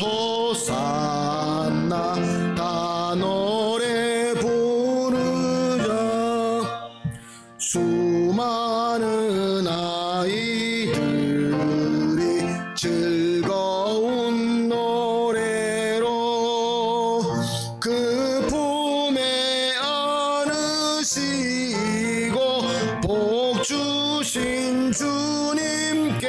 호산나 다 노래 부르자. 수많은 아이들이 즐거운 노래로 그 품에 안으시고 복 주신 주님께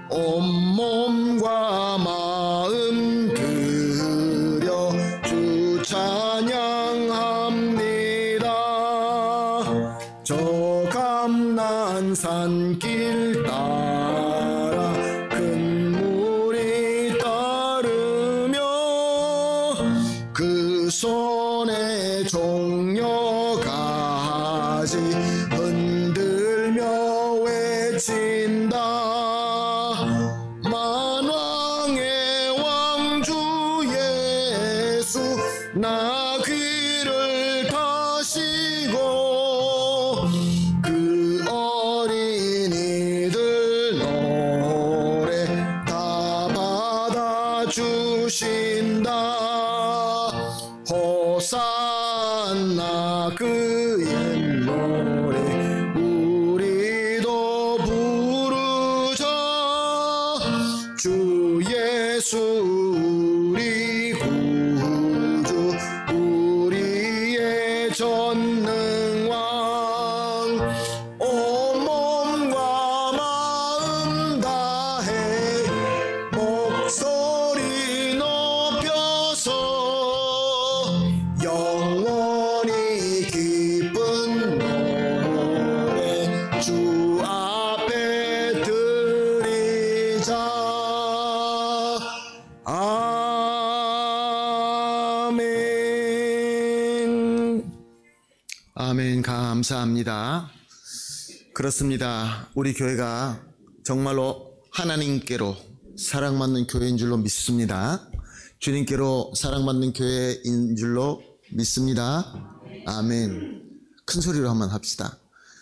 온몸과 마음 들여 주 찬양합니다. 저 감난산 길 따라 큰 물이 따르며 그 손에 종려가지 흔들며 외친다. 만왕의 왕주 예수 나 귀를 다시고 그 어린이들 노래 다 받아주신다. 호산나 그의 노래 우리도 부르자. 주 예수 우리 구주 우리의 전능왕 온몸과 마음 다해 목소리 높여서 영원히 기쁜 노래 주 앞에 드리자. 아멘. 아멘. 감사합니다. 그렇습니다. 우리 교회가 정말로 하나님께로 사랑받는 교회인 줄로 믿습니다. 주님께로 사랑받는 교회인 줄로 믿습니다. 아멘. 큰 소리로 한번 합시다.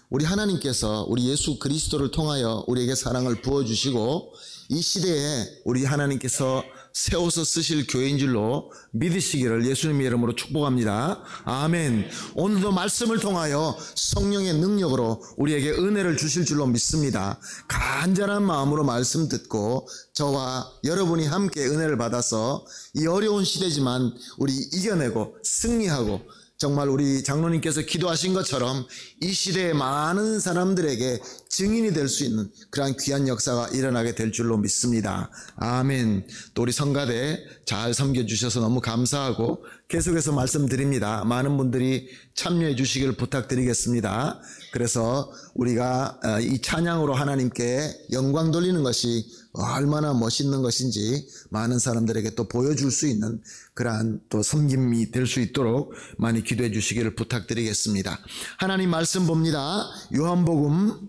우리 하나님께서 우리 예수 그리스도를 통하여 우리에게 사랑을 부어주시고 이 시대에 우리 하나님께서 세워서 쓰실 교회인 줄로 믿으시기를 예수님의 이름으로 축복합니다. 아멘. 오늘도 말씀을 통하여 성령의 능력으로 우리에게 은혜를 주실 줄로 믿습니다. 간절한 마음으로 말씀 듣고 저와 여러분이 함께 은혜를 받아서 이 어려운 시대지만 우리 이겨내고 승리하고 정말 우리 장로님께서 기도하신 것처럼 이 시대의 많은 사람들에게 증인이 될 수 있는 그러한 귀한 역사가 일어나게 될 줄로 믿습니다. 아멘. 또 우리 성가대 잘 섬겨주셔서 너무 감사하고 계속해서 말씀드립니다. 많은 분들이 참여해 주시기를 부탁드리겠습니다. 그래서 우리가 이 찬양으로 하나님께 영광 돌리는 것이 얼마나 멋있는 것인지 많은 사람들에게 또 보여줄 수 있는 그러한 또 섬김이 될 수 있도록 많이 기도해 주시기를 부탁드리겠습니다. 하나님 말씀 봅니다. 요한복음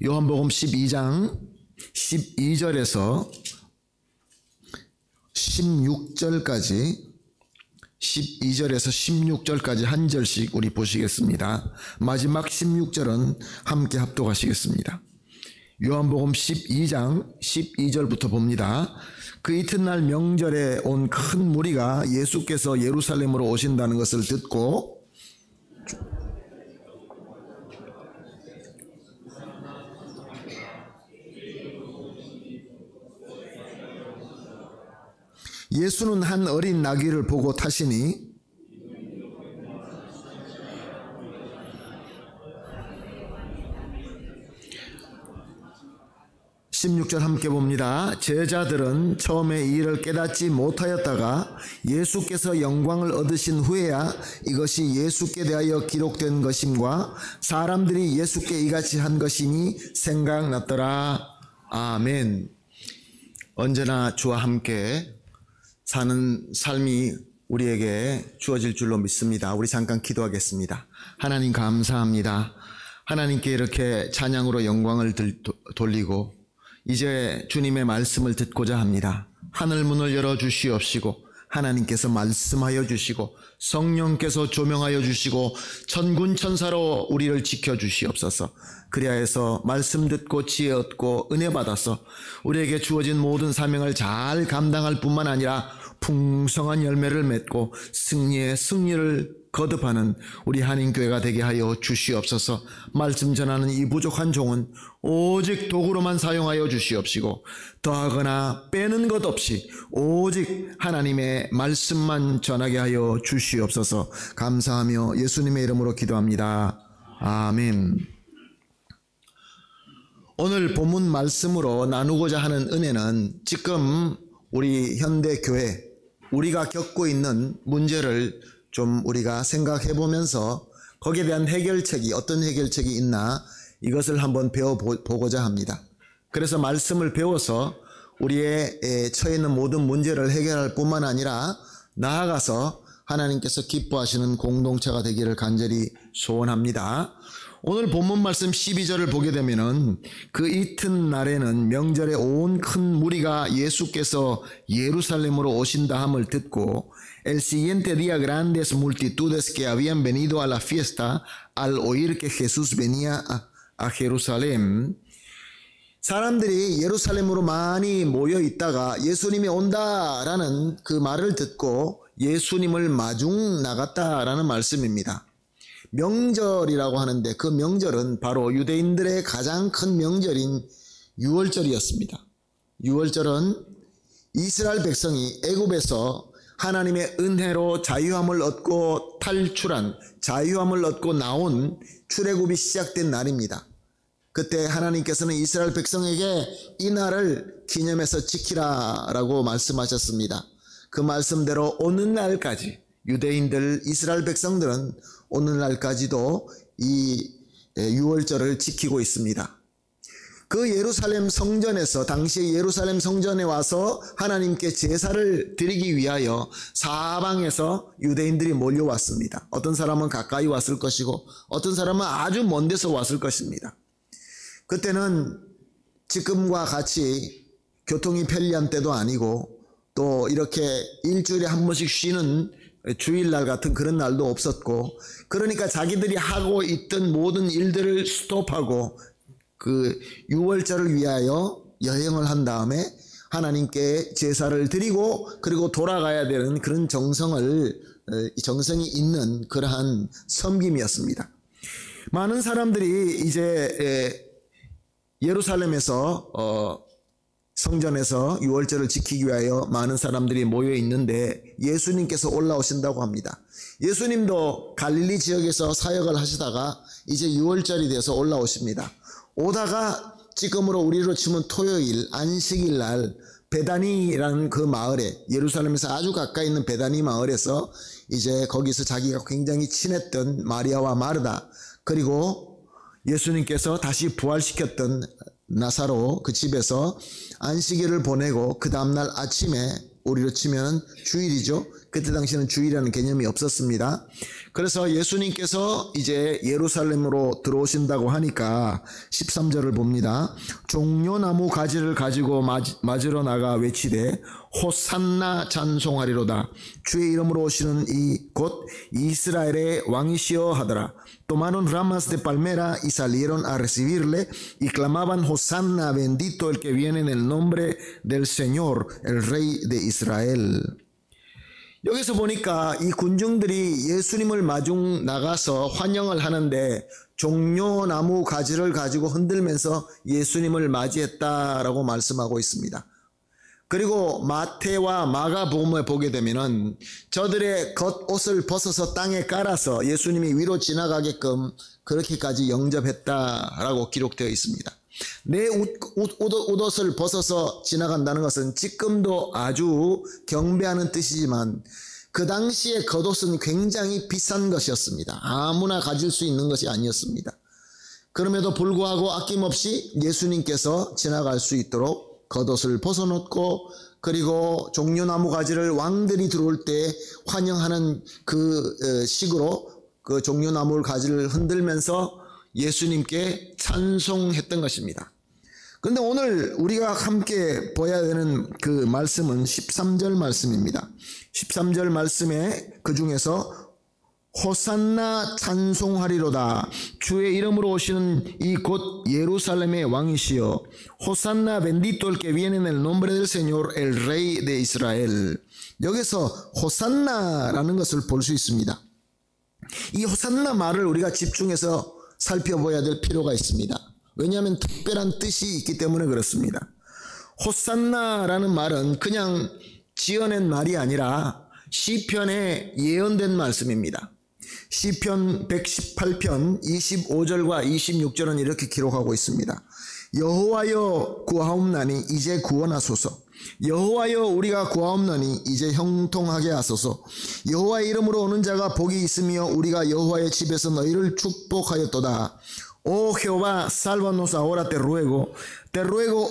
12장 12절에서 16절까지 12절에서 16절까지 한 절씩 우리 보시겠습니다. 마지막 16절은 함께 합독하시겠습니다. 요한복음 12장 12절부터 봅니다. 그 이튿날 명절에 온 큰 무리가 예수께서 예루살렘으로 오신다는 것을 듣고 예수는 한 어린 나귀를 보고 타시니 16절 함께 봅니다. 제자들은 처음에 이 일을 깨닫지 못하였다가 예수께서 영광을 얻으신 후에야 이것이 예수께 대하여 기록된 것임과 사람들이 예수께 이같이 한 것이니 생각났더라. 아멘. 언제나 주와 함께 사는 삶이 우리에게 주어질 줄로 믿습니다. 우리 잠깐 기도하겠습니다. 하나님 감사합니다. 하나님께 이렇게 찬양으로 영광을 돌리고 이제 주님의 말씀을 듣고자 합니다. 하늘 문을 열어주시옵시고 하나님께서 말씀하여 주시고 성령께서 조명하여 주시고 천군 천사로 우리를 지켜주시옵소서. 그리하여서 말씀 듣고 지혜 얻고 은혜 받아서 우리에게 주어진 모든 사명을 잘 감당할 뿐만 아니라 풍성한 열매를 맺고 승리의 승리를 거듭하는 우리 한인교회가 되게 하여 주시옵소서. 말씀 전하는 이 부족한 종은 오직 도구로만 사용하여 주시옵시고 더하거나 빼는 것 없이 오직 하나님의 말씀만 전하게 하여 주시옵소서. 감사하며 예수님의 이름으로 기도합니다. 아멘. 오늘 본문 말씀으로 나누고자 하는 은혜는 지금 우리 현대교회, 우리가 겪고 있는 문제를 좀 우리가 생각해 보면서 거기에 대한 해결책이 어떤 해결책이 있나 이것을 한번 배워보고자 합니다. 그래서 말씀을 배워서 우리의 처해 있는 모든 문제를 해결할 뿐만 아니라 나아가서 하나님께서 기뻐하시는 공동체가 되기를 간절히 소원합니다. 오늘 본문 말씀 12절을 보게 되면은 그 이튿날에는 명절에 온 큰 무리가 예수께서 예루살렘으로 오신다 함을 듣고 El siguiente día grandes multitudes que habían venido a la fiesta al oír que Jesús venía a Jerusalén. 사람들이 예루살렘으로 많이 모여 있다가 예수님이 온다라는 그 말을 듣고 예수님을 마중 나갔다라는 말씀입니다. 명절이라고 하는데 그 명절은 바로 유대인들의 가장 큰 명절인 유월절이었습니다. 유월절은 이스라엘 백성이 애굽에서 하나님의 은혜로 자유함을 얻고 탈출한, 자유함을 얻고 나온 출애굽이 시작된 날입니다. 그때 하나님께서는 이스라엘 백성에게 이 날을 기념해서 지키라라고 말씀하셨습니다. 그 말씀대로 오늘날까지 유대인들, 이스라엘 백성들은 오늘날까지도 이 유월절을 지키고 있습니다. 그 예루살렘 성전에서, 당시 예루살렘 성전에 와서 하나님께 제사를 드리기 위하여 사방에서 유대인들이 몰려왔습니다. 어떤 사람은 가까이 왔을 것이고 어떤 사람은 아주 먼 데서 왔을 것입니다. 그때는 지금과 같이 교통이 편리한 때도 아니고 또 이렇게 일주일에 한 번씩 쉬는 주일날 같은 그런 날도 없었고, 그러니까 자기들이 하고 있던 모든 일들을 스톱하고 그 유월절을 위하여 여행을 한 다음에 하나님께 제사를 드리고 그리고 돌아가야 되는 그런 정성이 있는 그러한 섬김이었습니다. 많은 사람들이 이제 예루살렘에서 성전에서 유월절을 지키기 위하여 많은 사람들이 모여 있는데 예수님께서 올라오신다고 합니다. 예수님도 갈릴리 지역에서 사역을 하시다가 이제 유월절이 돼서 올라오십니다. 오다가 지금으로 우리로 치면 토요일 안식일 날 베다니라는 그 마을에, 예루살렘에서 아주 가까이 있는 베다니 마을에서 이제 거기서 자기가 굉장히 친했던 마리아와 마르다, 그리고 예수님께서 다시 부활시켰던 나사로 그 집에서 안식일을 보내고 그 다음날 아침에, 우리로 치면 주일이죠. 그때 당시에는 주일이라는 개념이 없었습니다. 그래서 예수님께서 이제 예루살렘으로 들어오신다고 하니까 13절을 봅니다. 종려나무 가지를 가지고 맞으러 나가 외치되 호산나 찬송하리로다. 주의 이름으로 오시는 이 곧 이스라엘의 왕이시여 하더라. Tomaron ramas de palmera y salieron a recibirle y clamaban Hosanna, bendito el que viene en el nombre del Señor, el Rey de Israel. 여기서 보니까 이 군중들이 예수님을 마중 나가서 환영을 하는데 종려나무 가지를 가지고 흔들면서 예수님을 맞이했다라고 말씀하고 있습니다. 그리고 마태와 마가복음에 보게 되면은 저들의 겉옷을 벗어서 땅에 깔아서 예수님이 위로 지나가게끔 그렇게까지 영접했다라고 기록되어 있습니다. 내 옷옷을 벗어서 지나간다는 것은 지금도 아주 경배하는 뜻이지만 그 당시에 겉옷은 굉장히 비싼 것이었습니다. 아무나 가질 수 있는 것이 아니었습니다. 그럼에도 불구하고 아낌없이 예수님께서 지나갈 수 있도록 겉옷을 벗어놓고, 그리고 종려나무 가지를 왕들이 들어올 때 환영하는 그 식으로 그 종려나무 가지를 흔들면서 예수님께 찬송했던 것입니다. 그런데 오늘 우리가 함께 봐야 되는 그 말씀은 13절 말씀입니다. 13절 말씀에 그 중에서 호산나 찬송하리로다. 주의 이름으로 오시는 이 곧 예루살렘의 왕이시여. 호산나 bendito el que viene en el nombre del Señor, el Rey de Israel. 여기서 호산나라는 것을 볼 수 있습니다. 이 호산나 말을 우리가 집중해서 살펴봐야 될 필요가 있습니다. 왜냐하면 특별한 뜻이 있기 때문에 그렇습니다. 호산나라는 말은 그냥 지어낸 말이 아니라 시편에 예언된 말씀입니다. 시편 118편 25절과 26절은 이렇게 기록하고 있습니다. 여호와여 구하옵나니 이제 구원하소서. 여호와여 우리가 구하옵나니 이제 형통하게 하소서. 여호와의 이름으로 오는 자가 복이 있으며 우리가 여호와의 집에서 너희를 축복하였도다. Oh Jehová, sálvanos ahora, te ruego,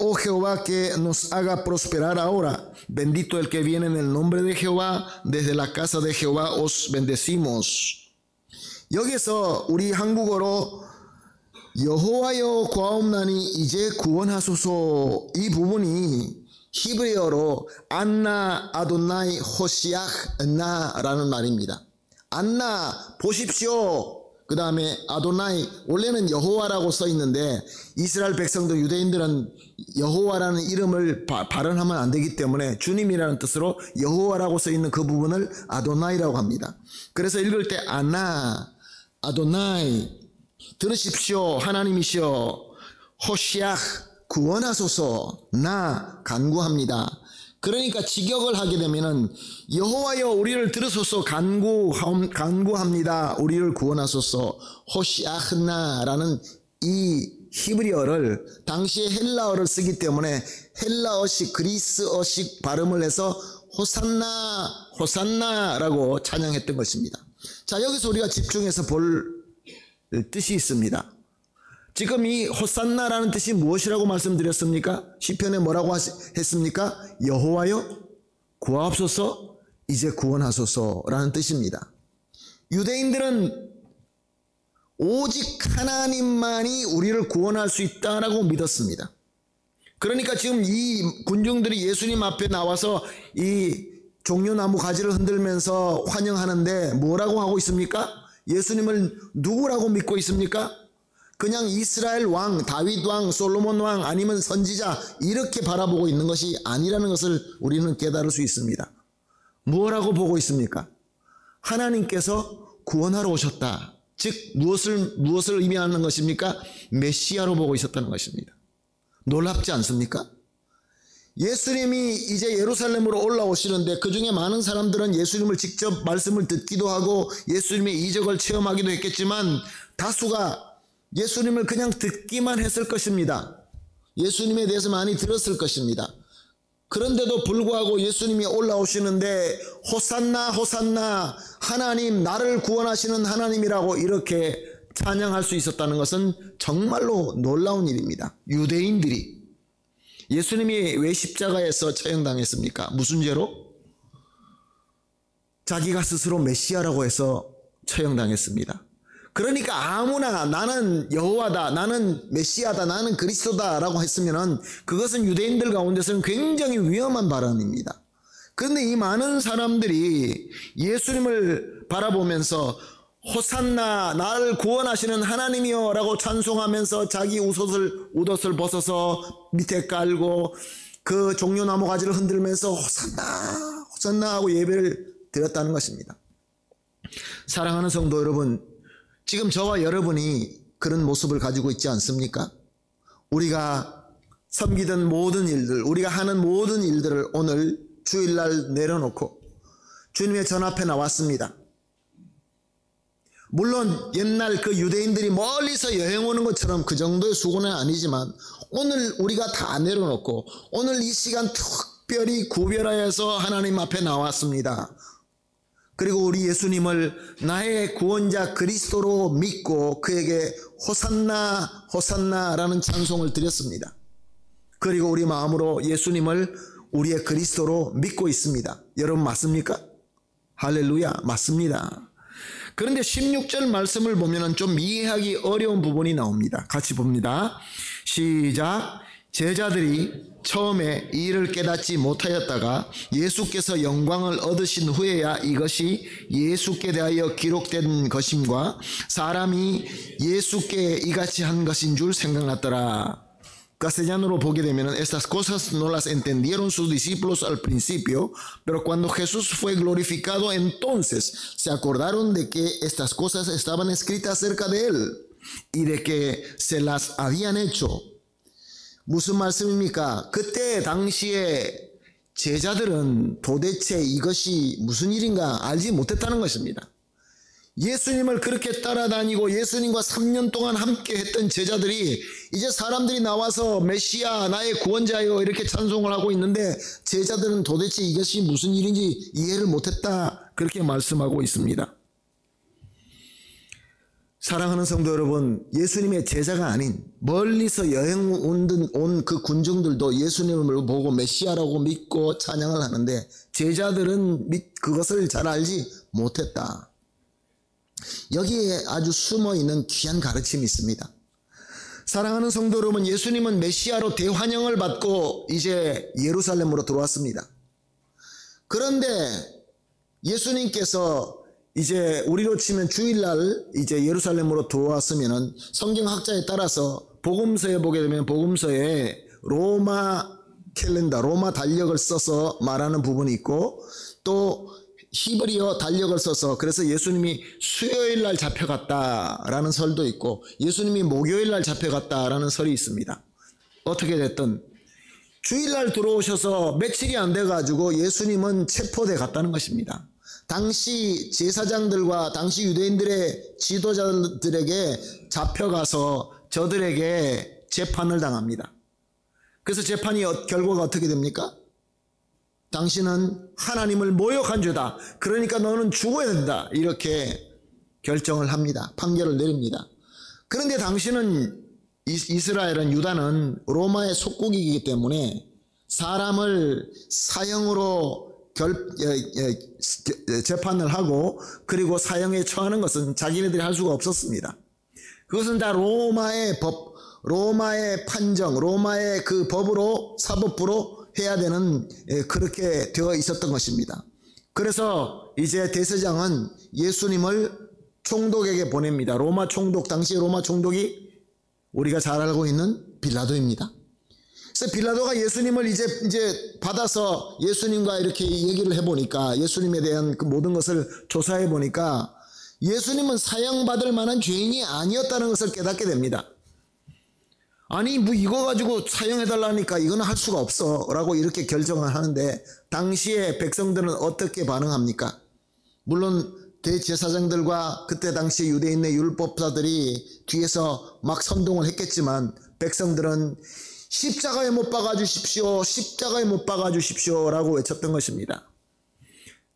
oh Jehová, que nos haga prosperar ahora. Bendito el que viene en el nombre de Jehová, desde la casa de Jehová os bendecimos. 여기서 우리 한국어로 여호와여 구하옵나니 이제 구원하소서, 이 부분이 히브리어로 안나 아도나이 호시아흐 나라는 말입니다. 안나 보십시오. 그 다음에 아도나이, 원래는 여호와라고 써 있는데 이스라엘 백성들 유대인들은 여호와라는 이름을 발언하면 안 되기 때문에 주님이라는 뜻으로 여호와라고 써 있는 그 부분을 아도나이라고 합니다. 그래서 읽을 때 아나 아도나이, 들으십시오 하나님이시여. 호시아흐, 구원하소서. 나 간구합니다. 그러니까 직역을 하게 되면은 여호와여 우리를 들으소서, 간구합니다. 우리를 구원하소서. 호시아흐나라는 이 히브리어를 당시에 헬라어를 쓰기 때문에 헬라어식 그리스어식 발음을 해서 호산나 호산나라고 찬양했던 것입니다. 자, 여기서 우리가 집중해서 볼 뜻이 있습니다. 지금 이 호산나라는 뜻이 무엇이라고 말씀드렸습니까? 시편에 뭐라고 했습니까? 여호와여 구하옵소서, 이제 구원하소서라는 뜻입니다. 유대인들은 오직 하나님만이 우리를 구원할 수 있다라고 믿었습니다. 그러니까 지금 이 군중들이 예수님 앞에 나와서 이 종려나무 가지를 흔들면서 환영하는데 뭐라고 하고 있습니까? 예수님을 누구라고 믿고 있습니까? 그냥 이스라엘 왕, 다윗 왕, 솔로몬 왕, 아니면 선지자, 이렇게 바라보고 있는 것이 아니라는 것을 우리는 깨달을 수 있습니다. 무엇라고 보고 있습니까? 하나님께서 구원하러 오셨다. 즉 무엇을 의미하는 것입니까? 메시아로 보고 있었다는 것입니다. 놀랍지 않습니까? 예수님이 이제 예루살렘으로 올라오시는데 그 중에 많은 사람들은 예수님을 직접 말씀을 듣기도 하고 예수님의 이적을 체험하기도 했겠지만 다수가 예수님을 그냥 듣기만 했을 것입니다. 예수님에 대해서 많이 들었을 것입니다. 그런데도 불구하고 예수님이 올라오시는데 호산나 호산나, 하나님, 나를 구원하시는 하나님이라고 이렇게 찬양할 수 있었다는 것은 정말로 놀라운 일입니다. 유대인들이 예수님이 왜 십자가에서 처형당했습니까? 무슨 죄로? 자기가 스스로 메시아라고 해서 처형당했습니다. 그러니까 아무나 나는 여호와다, 나는 메시아다, 나는 그리스도다 라고 했으면 그것은 유대인들 가운데서는 굉장히 위험한 발언입니다. 그런데 이 많은 사람들이 예수님을 바라보면서 호산나, 나를 구원하시는 하나님이여 라고 찬송하면서 자기 웃옷을 벗어서 밑에 깔고 그 종려나무 가지를 흔들면서 호산나 호산나 하고 예배를 드렸다는 것입니다. 사랑하는 성도 여러분, 지금 저와 여러분이 그런 모습을 가지고 있지 않습니까? 우리가 섬기던 모든 일들, 우리가 하는 모든 일들을 오늘 주일날 내려놓고 주님의 전 앞에 나왔습니다. 물론 옛날 그 유대인들이 멀리서 여행 오는 것처럼 그 정도의 수고는 아니지만 오늘 우리가 다 내려놓고 오늘 이 시간 특별히 구별하여서 하나님 앞에 나왔습니다. 그리고 우리 예수님을 나의 구원자 그리스도로 믿고 그에게 호산나 호산나라는 찬송을 드렸습니다. 그리고 우리 마음으로 예수님을 우리의 그리스도로 믿고 있습니다. 여러분 맞습니까? 할렐루야, 맞습니다. 그런데 16절 말씀을 보면 좀 이해하기 어려운 부분이 나옵니다. 같이 봅니다. 시작. 제자들이 처음에 이 일을 깨닫지 못하였다가 예수께서 영광을 얻으신 후에야 이것이 예수께 대하여 기록된 것임과 saram이 예수께 이같이 한 것인 줄 생각났더라. Castellano 보게 되면 estas cosas no las entendieron sus discípulos al principio, pero cuando Jesús fue glorificado, entonces se acordaron de que estas cosas estaban escritas acerca de él y de que se las habían hecho. 무슨 말씀입니까? 그때 당시에 제자들은 도대체 이것이 무슨 일인가 알지 못했다는 것입니다. 예수님을 그렇게 따라다니고 예수님과 3년 동안 함께 했던 제자들이 이제 사람들이 나와서 메시아 나의 구원자여 이렇게 찬송을 하고 있는데 제자들은 도대체 이것이 무슨 일인지 이해를 못했다 그렇게 말씀하고 있습니다. 사랑하는 성도 여러분, 예수님의 제자가 아닌 멀리서 여행 온 그 군중들도 예수님을 보고 메시아라고 믿고 찬양을 하는데 제자들은 그것을 잘 알지 못했다. 여기에 아주 숨어있는 귀한 가르침이 있습니다. 사랑하는 성도 여러분, 예수님은 메시아로 대환영을 받고 이제 예루살렘으로 들어왔습니다. 그런데 예수님께서 이제 우리로 치면 주일날 이제 예루살렘으로 들어왔으면은 성경학자에 따라서 복음서에 보게 되면 복음서에 로마 캘린더, 로마 달력을 써서 말하는 부분이 있고 또 히브리어 달력을 써서 그래서 예수님이 수요일날 잡혀갔다라는 설도 있고 예수님이 목요일날 잡혀갔다라는 설이 있습니다. 어떻게 됐든 주일날 들어오셔서 며칠이 안 돼가지고 예수님은 체포돼 갔다는 것입니다. 당시 제사장들과 당시 유대인들의 지도자들에게 잡혀가서 저들에게 재판을 당합니다. 그래서 재판이 결과가 어떻게 됩니까? 당신은 하나님을 모욕한 죄다. 그러니까 너는 죽어야 된다. 이렇게 결정을 합니다. 판결을 내립니다. 그런데 당신은 이스라엘은 유다는 로마의 속국이기 때문에 사람을 사형으로 재판을 하고 그리고 사형에 처하는 것은 자기네들이 할 수가 없었습니다. 그것은 다 로마의 법, 로마의 판정, 로마의 그 법으로 사법부로 해야 되는 그렇게 되어 있었던 것입니다. 그래서 이제 대제사장은 예수님을 총독에게 보냅니다. 로마 총독, 당시 로마 총독이 우리가 잘 알고 있는 빌라도입니다. 그래서 빌라도가 예수님을 이제 받아서 예수님과 이렇게 얘기를 해보니까 예수님에 대한 그 모든 것을 조사해 보니까 예수님은 사형받을 만한 죄인이 아니었다는 것을 깨닫게 됩니다. 아니 뭐 이거 가지고 사형해달라니까 이거는 할 수가 없어 라고 이렇게 결정을 하는데 당시에 백성들은 어떻게 반응합니까? 물론 대제사장들과 그때 당시 유대인의 율법사들이 뒤에서 막 선동을 했겠지만 백성들은 십자가에 못 박아 주십시오, 십자가에 못 박아 주십시오 라고 외쳤던 것입니다.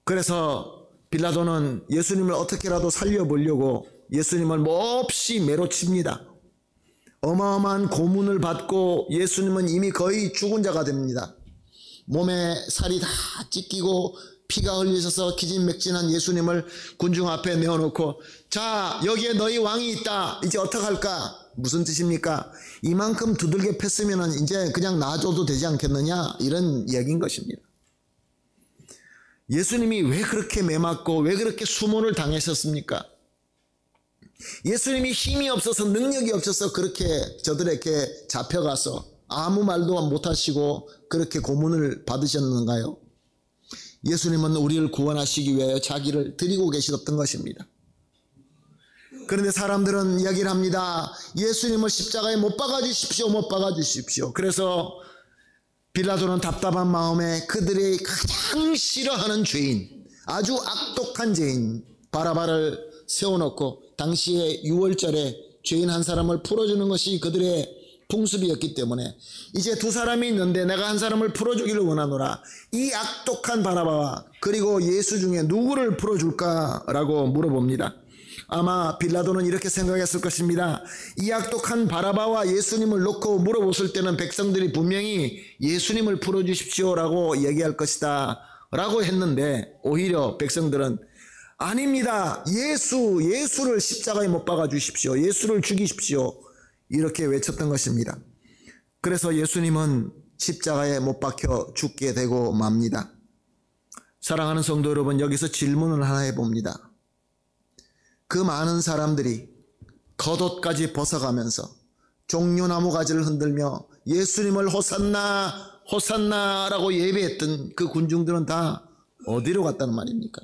그래서 빌라도는 예수님을 어떻게라도 살려보려고 예수님을 몹시 매로칩니다. 어마어마한 고문을 받고 예수님은 이미 거의 죽은 자가 됩니다. 몸에 살이 다 찢기고 피가 흘리셔서 기진맥진한 예수님을 군중 앞에 내어놓고 자 여기에 너희 왕이 있다. 이제 어떡할까? 무슨 뜻입니까? 이만큼 두들겨 팼으면 이제 그냥 놔줘도 되지 않겠느냐? 이런 이야기인 것입니다. 예수님이 왜 그렇게 매맞고 왜 그렇게 수모를 당하셨습니까? 예수님이 힘이 없어서 능력이 없어서 그렇게 저들에게 잡혀가서 아무 말도 못하시고 그렇게 고문을 받으셨는가요? 예수님은 우리를 구원하시기 위하여 자기를 드리고 계셨던 것입니다. 그런데 사람들은 이야기를 합니다. 예수님을 십자가에 못 박아 주십시오, 못 박아 주십시오. 그래서 빌라도는 답답한 마음에 그들이 가장 싫어하는 죄인, 아주 악독한 죄인 바라바를 세워놓고 당시에 6월절에 죄인 한 사람을 풀어주는 것이 그들의 풍습이었기 때문에 이제 두 사람이 있는데 내가 한 사람을 풀어주기를 원하노라. 이 악독한 바라바와 그리고 예수 중에 누구를 풀어줄까라고 물어봅니다. 아마 빌라도는 이렇게 생각했을 것입니다. 이 악독한 바라바와 예수님을 놓고 물어봤을 때는 백성들이 분명히 예수님을 풀어주십시오라고 얘기할 것이다 라고 했는데 오히려 백성들은 아닙니다. 예수를 십자가에 못 박아 주십시오. 예수를 죽이십시오. 이렇게 외쳤던 것입니다. 그래서 예수님은 십자가에 못 박혀 죽게 되고 맙니다. 사랑하는 성도 여러분, 여기서 질문을 하나 해봅니다. 그 많은 사람들이 겉옷까지 벗어가면서 종려나무 가지를 흔들며 예수님을 호산나 호산나라고 예배했던 그 군중들은 다 어디로 갔다는 말입니까?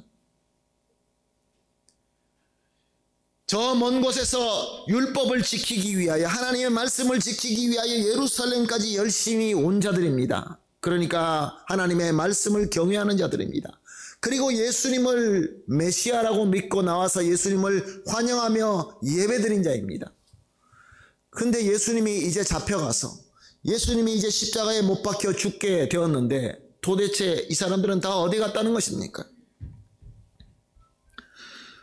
저 먼 곳에서 율법을 지키기 위하여, 하나님의 말씀을 지키기 위하여 예루살렘까지 열심히 온 자들입니다. 그러니까 하나님의 말씀을 경외하는 자들입니다. 그리고 예수님을 메시아라고 믿고 나와서 예수님을 환영하며 예배드린 자입니다. 그런데 예수님이 이제 잡혀가서 예수님이 이제 십자가에 못 박혀 죽게 되었는데 도대체 이 사람들은 다 어디 갔다는 것입니까?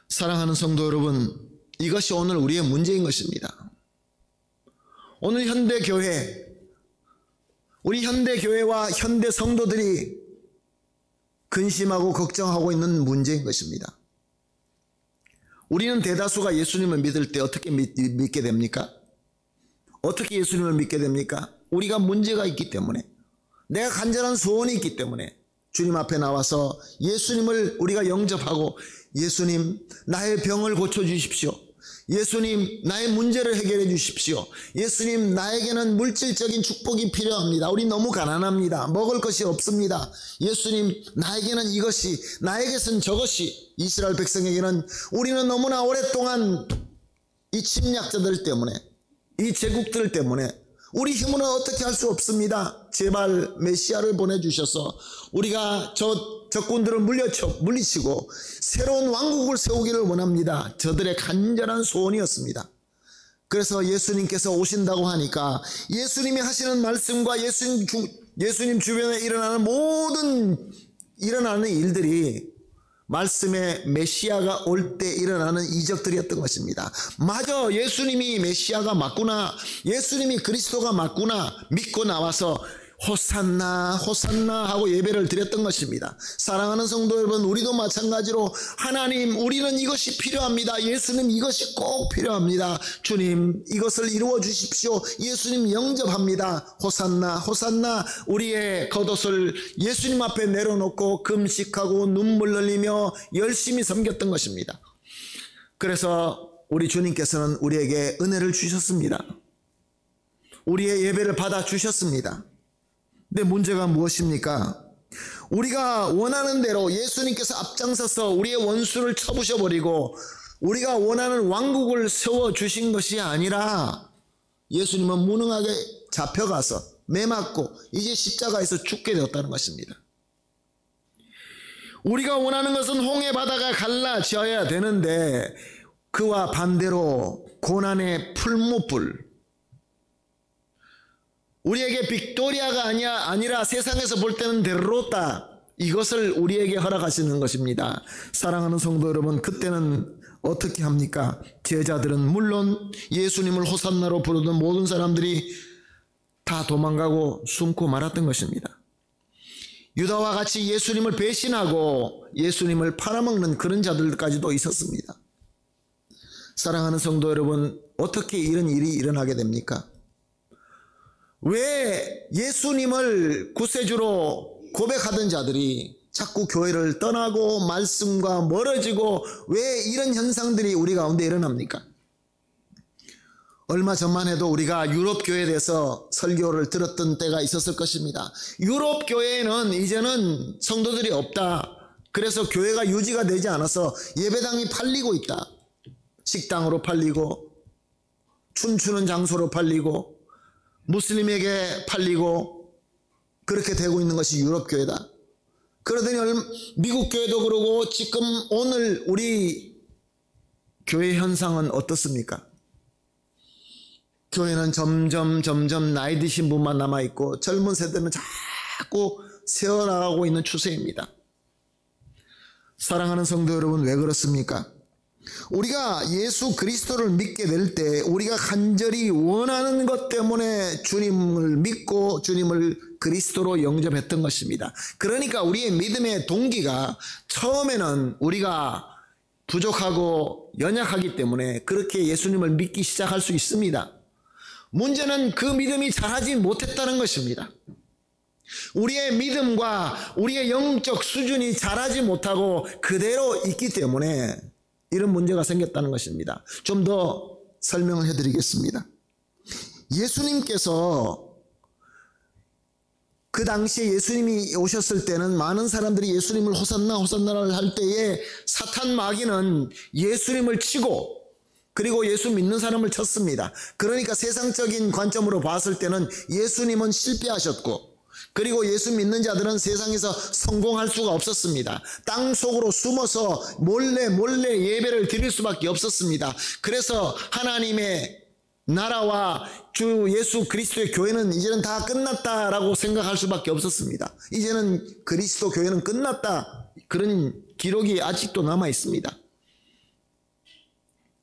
사랑하는 성도 여러분, 이것이 오늘 우리의 문제인 것입니다. 오늘 현대교회, 우리 현대교회와 현대 성도들이 근심하고 걱정하고 있는 문제인 것입니다. 우리는 대다수가 예수님을 믿을 때 어떻게 믿게 됩니까? 어떻게 예수님을 믿게 됩니까? 우리가 문제가 있기 때문에, 내가 간절한 소원이 있기 때문에 주님 앞에 나와서 예수님을 우리가 영접하고, 예수님 나의 병을 고쳐주십시오. 예수님 나의 문제를 해결해 주십시오. 예수님 나에게는 물질적인 축복이 필요합니다. 우리 너무 가난합니다. 먹을 것이 없습니다. 예수님 나에게는 이것이, 나에게선 저것이. 이스라엘 백성에게는 우리는 너무나 오랫동안 이 침략자들 때문에, 이 제국들 때문에 우리 힘으로는 어떻게 할 수 없습니다. 제발 메시아를 보내주셔서 우리가 저 적군들을 물리치고 새로운 왕국을 세우기를 원합니다. 저들의 간절한 소원이었습니다. 그래서 예수님께서 오신다고 하니까 예수님이 하시는 말씀과 예수님 주변에 일어나는 일들이 말씀의 메시아가 올 때 일어나는 이적들이었던 것입니다. 맞아, 예수님이 메시아가 맞구나, 예수님이 그리스도가 맞구나 믿고 나와서 호산나 호산나 하고 예배를 드렸던 것입니다. 사랑하는 성도 여러분, 우리도 마찬가지로 하나님, 우리는 이것이 필요합니다. 예수님 이것이 꼭 필요합니다. 주님 이것을 이루어 주십시오. 예수님 영접합니다. 호산나 호산나. 우리의 겉옷을 예수님 앞에 내려놓고 금식하고 눈물 흘리며 열심히 섬겼던 것입니다. 그래서 우리 주님께서는 우리에게 은혜를 주셨습니다. 우리의 예배를 받아 주셨습니다. 근데 문제가 무엇입니까? 우리가 원하는 대로 예수님께서 앞장서서 우리의 원수를 쳐부셔버리고 우리가 원하는 왕국을 세워주신 것이 아니라 예수님은 무능하게 잡혀가서 매맞고 이제 십자가에서 죽게 되었다는 것입니다. 우리가 원하는 것은 홍해 바다가 갈라져야 되는데 그와 반대로 고난의 풀무불, 우리에게 빅토리아가 아니라 세상에서 볼 때는 데로타, 이것을 우리에게 허락하시는 것입니다. 사랑하는 성도 여러분, 그때는 어떻게 합니까? 제자들은 물론 예수님을 호산나로 부르던 모든 사람들이 다 도망가고 숨고 말았던 것입니다. 유다와 같이 예수님을 배신하고 예수님을 팔아먹는 그런 자들까지도 있었습니다. 사랑하는 성도 여러분, 어떻게 이런 일이 일어나게 됩니까? 왜 예수님을 구세주로 고백하던 자들이 자꾸 교회를 떠나고 말씀과 멀어지고 왜 이런 현상들이 우리 가운데 일어납니까? 얼마 전만 해도 우리가 유럽 교회에 대해서 설교를 들었던 때가 있었을 것입니다. 유럽 교회에는 이제는 성도들이 없다. 그래서 교회가 유지가 되지 않아서 예배당이 팔리고 있다. 식당으로 팔리고 춤추는 장소로 팔리고 무슬림에게 팔리고 그렇게 되고 있는 것이 유럽 교회다. 그러더니 미국 교회도 그러고 지금 오늘 우리 교회 현상은 어떻습니까? 교회는 점점 나이 드신 분만 남아있고 젊은 세대는 자꾸 세워나가고 있는 추세입니다. 사랑하는 성도 여러분, 왜 그렇습니까? 우리가 예수 그리스도를 믿게 될 때 우리가 간절히 원하는 것 때문에 주님을 믿고 주님을 그리스도로 영접했던 것입니다. 그러니까 우리의 믿음의 동기가 처음에는 우리가 부족하고 연약하기 때문에 그렇게 예수님을 믿기 시작할 수 있습니다. 문제는 그 믿음이 자라지 못했다는 것입니다. 우리의 믿음과 우리의 영적 수준이 자라지 못하고 그대로 있기 때문에 이런 문제가 생겼다는 것입니다. 좀 더 설명을 해드리겠습니다. 예수님께서 그 당시에 예수님이 오셨을 때는 많은 사람들이 예수님을 호산나 호산나를 할 때에 사탄 마귀는 예수님을 치고 그리고 예수 믿는 사람을 쳤습니다. 그러니까 세상적인 관점으로 봤을 때는 예수님은 실패하셨고 그리고 예수 믿는 자들은 세상에서 성공할 수가 없었습니다. 땅 속으로 숨어서 몰래 예배를 드릴 수밖에 없었습니다. 그래서 하나님의 나라와 주 예수 그리스도의 교회는 이제는 다 끝났다라고 생각할 수밖에 없었습니다. 이제는 그리스도 교회는 끝났다. 그런 기록이 아직도 남아 있습니다.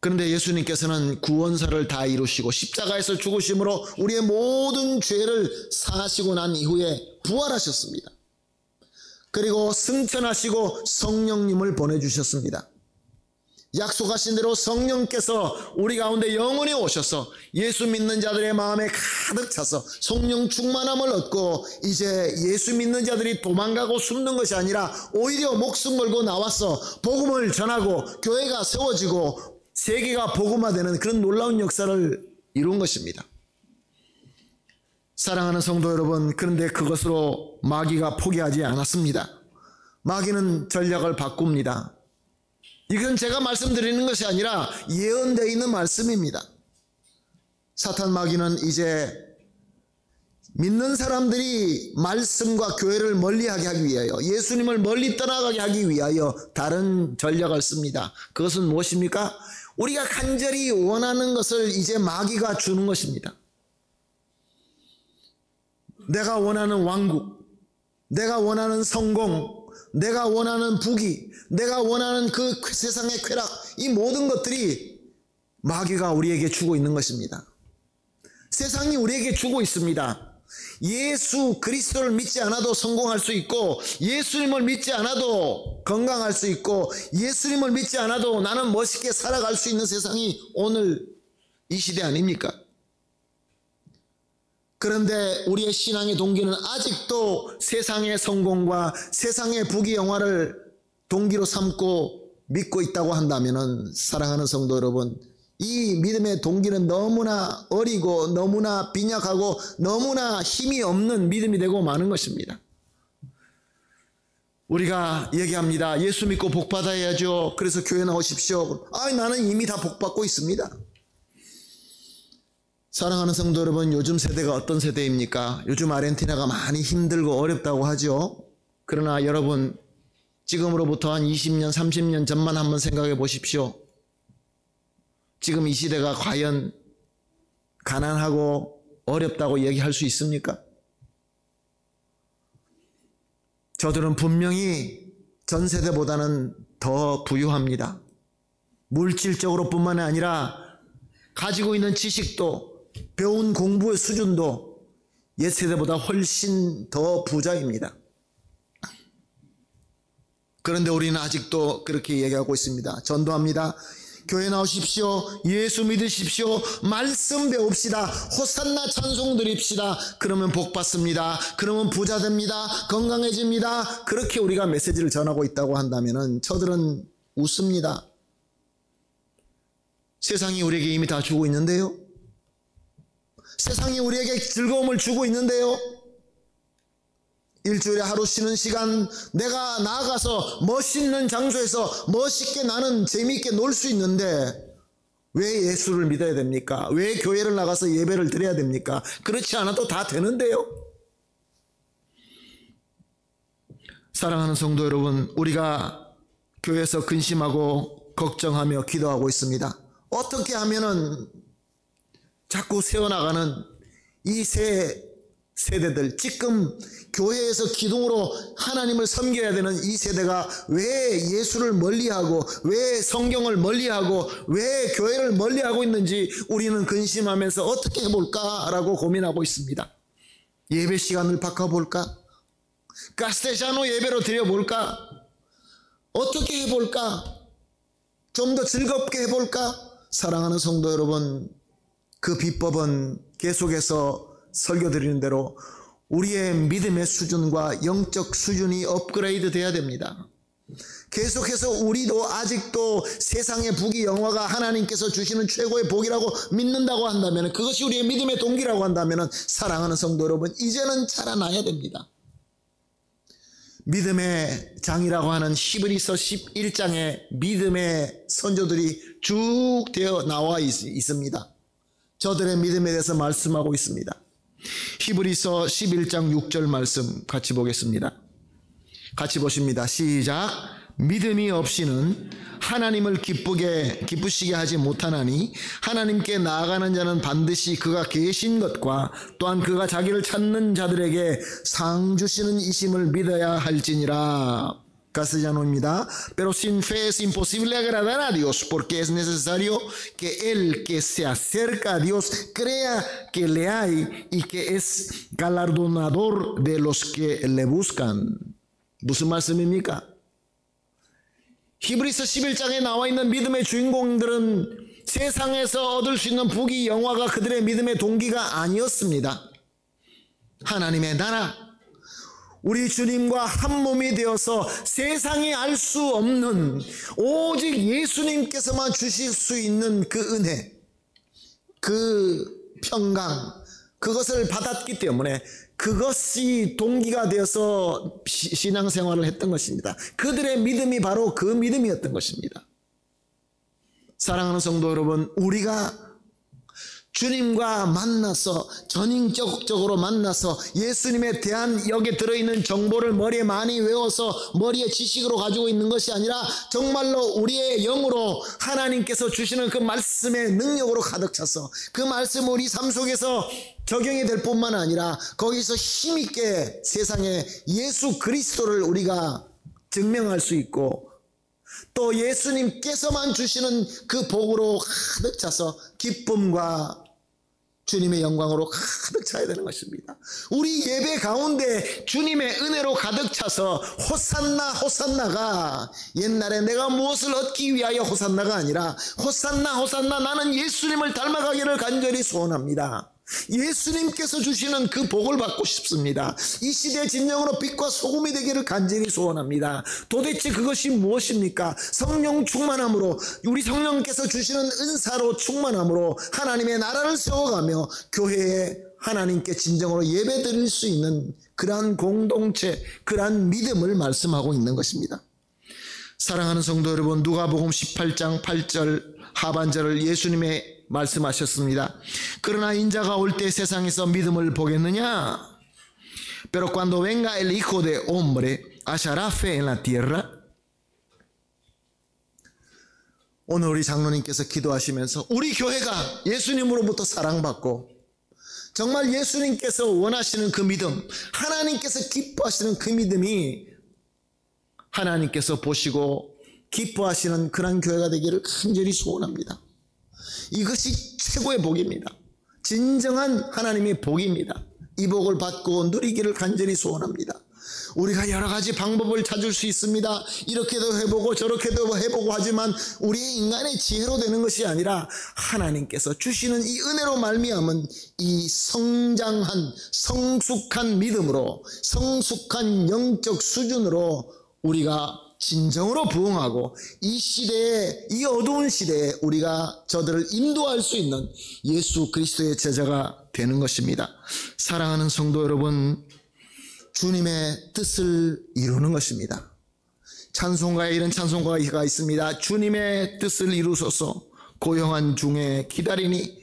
그런데 예수님께서는 구원사를 다 이루시고 십자가에서 죽으심으로 우리의 모든 죄를 사하시고 난 이후에 부활하셨습니다. 그리고 승천하시고 성령님을 보내주셨습니다. 약속하신 대로 성령께서 우리 가운데 영원히 오셔서 예수 믿는 자들의 마음에 가득 차서 성령 충만함을 얻고 이제 예수 믿는 자들이 도망가고 숨는 것이 아니라 오히려 목숨 걸고 나와서 복음을 전하고 교회가 세워지고 세계가 복음화되는 그런 놀라운 역사를 이룬 것입니다. 사랑하는 성도 여러분, 그런데 그것으로 마귀가 포기하지 않았습니다. 마귀는 전략을 바꿉니다. 이건 제가 말씀드리는 것이 아니라 예언되어 있는 말씀입니다. 사탄 마귀는 이제 믿는 사람들이 말씀과 교회를 멀리하게 하기 위하여 예수님을 멀리 떠나가게 하기 위하여 다른 전략을 씁니다. 그것은 무엇입니까? 우리가 간절히 원하는 것을 이제 마귀가 주는 것입니다. 내가 원하는 왕국, 내가 원하는 성공, 내가 원하는 부귀, 내가 원하는 그 세상의 쾌락, 이 모든 것들이 마귀가 우리에게 주고 있는 것입니다. 세상이 우리에게 주고 있습니다. 예수 그리스도를 믿지 않아도 성공할 수 있고 예수님을 믿지 않아도 건강할 수 있고 예수님을 믿지 않아도 나는 멋있게 살아갈 수 있는 세상이 오늘 이 시대 아닙니까? 그런데 우리의 신앙의 동기는 아직도 세상의 성공과 세상의 부귀 영화를 동기로 삼고 믿고 있다고 한다면 사랑하는 성도 여러분, 이 믿음의 동기는 너무나 어리고 너무나 빈약하고 너무나 힘이 없는 믿음이 되고 마는 것입니다. 우리가 얘기합니다. 예수 믿고 복 받아야죠. 그래서 교회 나오십시오. 나는 이미 다 복 받고 있습니다. 사랑하는 성도 여러분, 요즘 세대가 어떤 세대입니까? 요즘 아르헨티나가 많이 힘들고 어렵다고 하죠. 그러나 여러분, 지금으로부터 한 20년, 30년 전만 한번 생각해 보십시오. 지금 이 시대가 과연 가난하고 어렵다고 얘기할 수 있습니까? 저들은 분명히 전 세대보다는 더 부유합니다. 물질적으로 뿐만 아니라 가지고 있는 지식도 배운 공부의 수준도 옛 세대보다 훨씬 더 부자입니다. 그런데 우리는 아직도 그렇게 얘기하고 있습니다. 전도합니다. 교회 나오십시오. 예수 믿으십시오. 말씀 배웁시다. 호산나 찬송 드립시다. 그러면 복 받습니다. 그러면 부자 됩니다. 건강해집니다. 그렇게 우리가 메시지를 전하고 있다고 한다면 저들은 웃습니다. 세상이 우리에게 이미 다 주고 있는데요. 세상이 우리에게 즐거움을 주고 있는데요. 일주일에 하루 쉬는 시간 내가 나아가서 멋있는 장소에서 멋있게 나는 재미있게 놀 수 있는데 왜 예수를 믿어야 됩니까? 왜 교회를 나가서 예배를 드려야 됩니까? 그렇지 않아도 다 되는데요. 사랑하는 성도 여러분, 우리가 교회에서 근심하고 걱정하며 기도하고 있습니다. 어떻게 하면은 자꾸 새어나가는 이 새 세대들, 지금 교회에서 기둥으로 하나님을 섬겨야 되는 이 세대가 왜 예수를 멀리하고 왜 성경을 멀리하고 왜 교회를 멀리하고 있는지 우리는 근심하면서 어떻게 해볼까라고 고민하고 있습니다. 예배 시간을 바꿔볼까? 카스테샤노 예배로 드려볼까? 어떻게 해볼까? 좀 더 즐겁게 해볼까? 사랑하는 성도 여러분, 그 비법은 계속해서 설교 드리는 대로 우리의 믿음의 수준과 영적 수준이 업그레이드 돼야 됩니다. 계속해서 우리도 아직도 세상의 부귀 영화가 하나님께서 주시는 최고의 복이라고 믿는다고 한다면, 그것이 우리의 믿음의 동기라고 한다면, 사랑하는 성도 여러분, 이제는 자라나야 됩니다. 믿음의 장이라고 하는 히브리서 11장에 믿음의 선조들이 쭉 되어 나와 있습니다. 저들의 믿음에 대해서 말씀하고 있습니다. 히브리서 11장 6절 말씀 같이 보겠습니다. 같이 보십니다. 시작. 믿음이 없이는 하나님을 기쁘시게 하지 못하나니 하나님께 나아가는 자는 반드시 그가 계신 것과 또한 그가 자기를 찾는 자들에게 상 주시는 이심을 믿어야 할지니라. castellano입니다. Pero sin fe es imposible agradar a Dios, porque es necesario que el que se acerca a Dios crea que le hay y que es galardonador de los que le buscan. 무슨 말씀입니까? 히브리서 11장에 나와 있는 믿음의 주인공들은 세상에서 얻을 수 있는 부귀 영화가 그들의 믿음의 동기가 아니었습니다. 하나님의 나라, 우리 주님과 한 몸이 되어서 세상이 알 수 없는 오직 예수님께서만 주실 수 있는 그 은혜, 그 평강, 그것을 받았기 때문에 그것이 동기가 되어서 신앙생활을 했던 것입니다. 그들의 믿음이 바로 그 믿음이었던 것입니다. 사랑하는 성도 여러분, 우리가 주님과 만나서 전인격적으로 만나서 예수님에 대한 여기에 들어있는 정보를 머리에 많이 외워서 머리에 지식으로 가지고 있는 것이 아니라 정말로 우리의 영으로 하나님께서 주시는 그 말씀의 능력으로 가득 차서 그 말씀 우리 삶 속에서 적용이 될 뿐만 아니라 거기서 힘있게 세상에 예수 그리스도를 우리가 증명할 수 있고 또 예수님께서만 주시는 그 복으로 가득 차서 기쁨과 주님의 영광으로 가득 차야 되는 것입니다. 우리 예배 가운데 주님의 은혜로 가득 차서 호산나 호산나가 옛날에 내가 무엇을 얻기 위하여 호산나가 아니라 호산나 호산나 나는 예수님을 닮아가기를 간절히 소원합니다. 예수님께서 주시는 그 복을 받고 싶습니다. 이 시대 진정으로 빛과 소금이 되기를 간절히 소원합니다. 도대체 그것이 무엇입니까? 성령 충만함으로, 우리 성령께서 주시는 은사로 충만함으로 하나님의 나라를 세워가며 교회에 하나님께 진정으로 예배드릴 수 있는 그러한 공동체, 그러한 믿음을 말씀하고 있는 것입니다. 사랑하는 성도 여러분, 누가복음 18장 8절 하반절을 예수님의 말씀하셨습니다. 그러나 인자가 올 때 세상에서 믿음을 보겠느냐? Pero cuando venga el Hijo de Hombre, ¿hallará fe en la tierra? 오늘 우리 장로님께서 기도하시면서 우리 교회가 예수님으로부터 사랑받고 정말 예수님께서 원하시는 그 믿음, 하나님께서 기뻐하시는 그 믿음이 하나님께서 보시고 기뻐하시는 그런 교회가 되기를 간절히 소원합니다. 이것이 최고의 복입니다. 진정한 하나님의 복입니다. 이 복을 받고 누리기를 간절히 소원합니다. 우리가 여러 가지 방법을 찾을 수 있습니다. 이렇게도 해보고 저렇게도 해보고 하지만 우리의 인간의 지혜로 되는 것이 아니라 하나님께서 주시는 이 은혜로 말미암은 이 성장한 성숙한 믿음으로 성숙한 영적 수준으로 우리가 진정으로 부응하고 이 시대에, 이 어두운 시대에 우리가 저들을 인도할 수 있는 예수 그리스도의 제자가 되는 것입니다. 사랑하는 성도 여러분, 주님의 뜻을 이루는 것입니다. 찬송가에 이런 찬송가가 있습니다. 주님의 뜻을 이루소서 고요한 중에 기다리니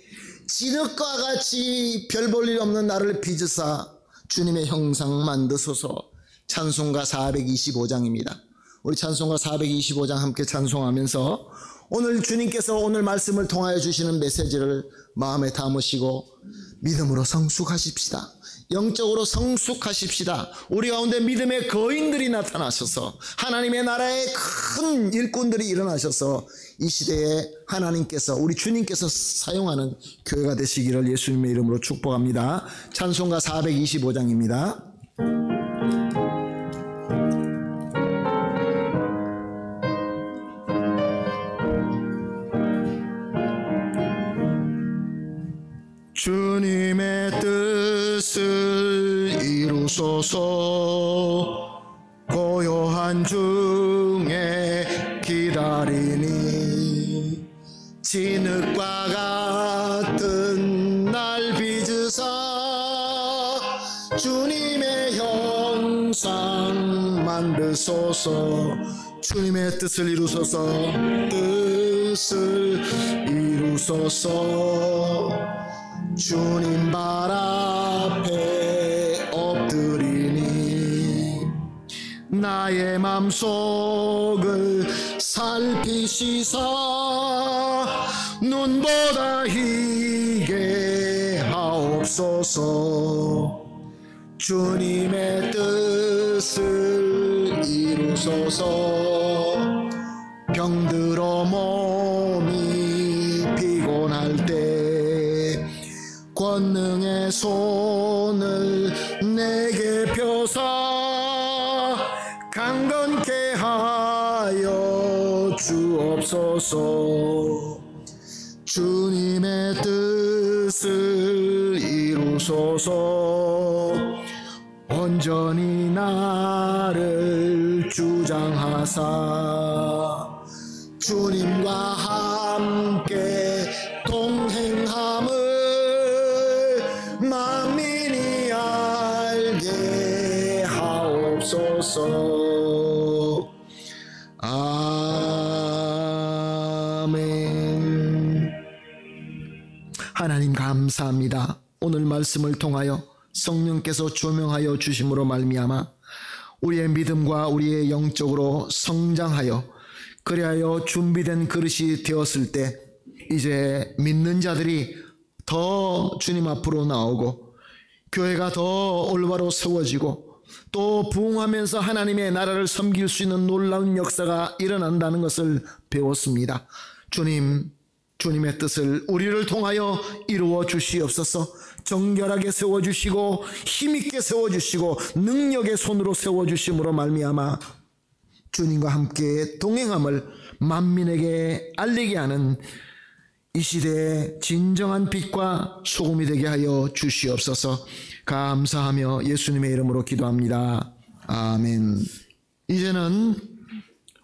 진흙과 같이 별 볼 일 없는 나를 빚으사 주님의 형상 만드소서. 찬송가 425장입니다. 우리 찬송가 425장 함께 찬송하면서 오늘 주님께서 오늘 말씀을 통하여 주시는 메시지를 마음에 담으시고 믿음으로 성숙하십시다. 영적으로 성숙하십시다. 우리 가운데 믿음의 거인들이 나타나셔서 하나님의 나라의 큰 일꾼들이 일어나셔서 이 시대에 하나님께서, 우리 주님께서 사용하는 교회가 되시기를 예수님의 이름으로 축복합니다. 찬송가 425장입니다. 주님 주옵소서. 고요한 중에 기다리니 진흙과 같은 날 빚으사 주님의 형상 만드소서. 주님의 뜻을 이루소서. 뜻을 이루소서. 주님 발 앞에 엎드리니 나의 맘속을 살피시사 눈보다 희게 하옵소서. 주님의 뜻을 이루소서. 병들어 몸이 피곤할 때 권능의 손을 내게 펴사 강건케 하여 주옵소서. 주님의 뜻을 이루소서. 온전히 나를 주장하사 주님과 함께 동행함을 만민이 알게 하옵소서. 아멘. 하나님 감사합니다. 오늘 말씀을 통하여 성령께서 조명하여 주심으로 말미암아 우리의 믿음과 우리의 영적으로 성장하여 그리하여 준비된 그릇이 되었을 때 이제 믿는 자들이 더 주님 앞으로 나오고 교회가 더 올바로 세워지고 또 부흥하면서 하나님의 나라를 섬길 수 있는 놀라운 역사가 일어난다는 것을 배웠습니다. 주님의 뜻을 우리를 통하여 이루어 주시옵소서. 정결하게 세워주시고 힘있게 세워주시고 능력의 손으로 세워주심으로 말미암아 주님과 함께 동행함을 만민에게 알리게 하는 이 시대의 진정한 빛과 소금이 되게 하여 주시옵소서. 감사하며 예수님의 이름으로 기도합니다. 아멘. 이제는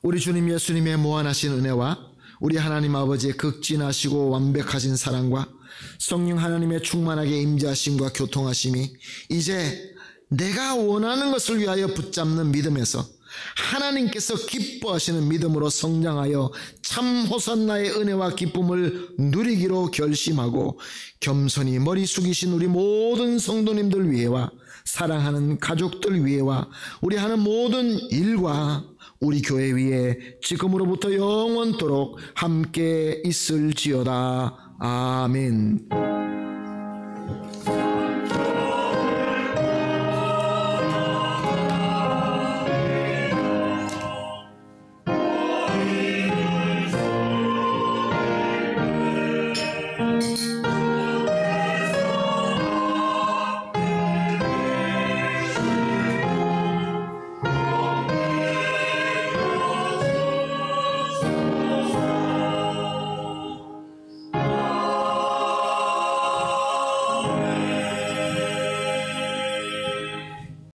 우리 주님 예수님의 무한하신 은혜와 우리 하나님 아버지의 극진하시고 완벽하신 사랑과 성령 하나님의 충만하게 임재하심과 교통하심이 이제 내가 원하는 것을 위하여 붙잡는 믿음에서 하나님께서 기뻐하시는 믿음으로 성장하여 참 호산나의 은혜와 기쁨을 누리기로 결심하고 겸손히 머리 숙이신 우리 모든 성도님들 위해와 사랑하는 가족들 위해와 우리 하는 모든 일과 우리 교회 위에 지금으로부터 영원토록 함께 있을지어다. 아멘.